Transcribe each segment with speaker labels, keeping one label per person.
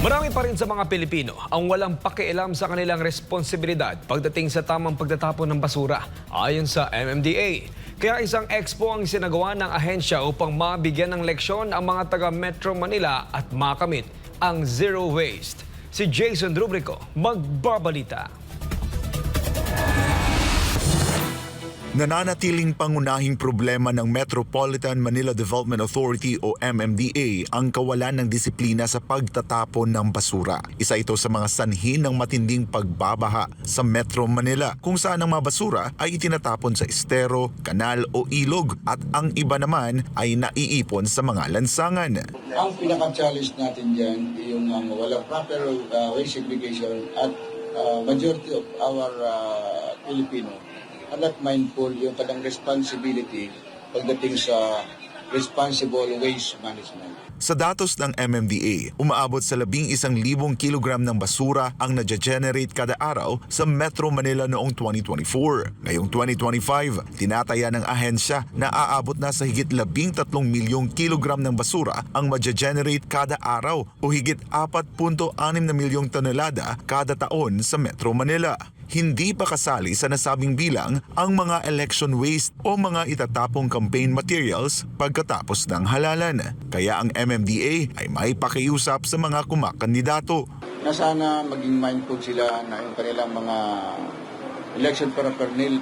Speaker 1: Marami pa rin sa mga Pilipino ang walang pakialam sa kanilang responsibilidad pagdating sa tamang pagtatapon ng basura, ayon sa MMDA. Kaya isang expo ang sinagawa ng ahensya upang mabigyan ng leksyon ang mga taga Metro Manila at makamit ang zero waste. Si Jason Rubrico magbabalita.
Speaker 2: Nananatiling pangunahing problema ng Metropolitan Manila Development Authority o MMDA ang kawalan ng disiplina sa pagtatapon ng basura. Isa ito sa mga sanhi ng matinding pagbabaha sa Metro Manila, kung saan ang mga basura ay itinatapon sa estero, kanal o ilog at ang iba naman ay naiipon sa mga lansangan.
Speaker 3: Ang pinaka-challenge natin dyan yung walang proper waste segregation at majority of our Filipino are not mindful yung kanilang responsibility pagdating sa responsible waste management.
Speaker 2: Sa datos ng MMDA, umaabot sa 11,000 kilogram ng basura ang nadya-generate kada araw sa Metro Manila noong 2024. Ngayong 2025, tinataya ng ahensya na aabot na sa higit 13 milyong kilogram ng basura ang madya-generate kada araw o higit 4.6 na milyong tonelada kada taon sa Metro Manila. Hindi pa kasali sa nasabing bilang ang mga election waste o mga itatapong campaign materials pagkatapos ng halalan. Kaya ang MMDA ay may pakiusap sa mga kumakandidato.
Speaker 3: Na sana maging mindful sila na yung kanilang mga election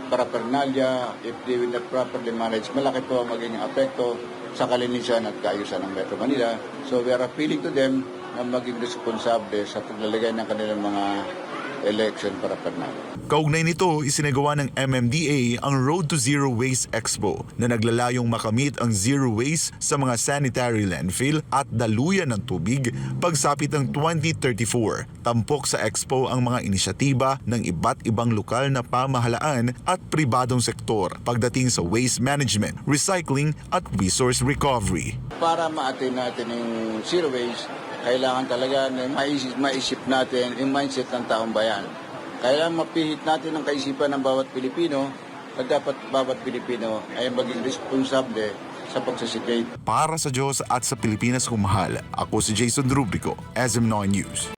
Speaker 3: paraphernalia, if they will not properly manage, malaki po ang magiging apekto sa kalinisan at kaayusan ng Metro Manila. So we are appealing to them na maging responsable sa paglalagay ng kanilang mga election paraphernalia.
Speaker 2: Kaugnay nito, isinagawa ng MMDA ang Road to Zero Waste Expo na naglalayong makamit ang zero waste sa mga sanitary landfill at daluyan ng tubig pagsapit ng 2034. Tampok sa Expo ang mga inisyatiba ng iba't ibang lokal na pamahalaan at pribadong sektor pagdating sa waste management, recycling at resource recovery.
Speaker 3: Para ma-attain natin yung zero waste, kailangan talaga na maisip natin yung mindset ng taong bayan. Kailangan mapihit natin ang kaisipan ng bawat Pilipino at dapat bawat Pilipino ay maging responsable sa pagsasikate.
Speaker 2: Para sa Diyos at sa Pilipinas kumahal, ako si Jason Rubrico, SM9 News.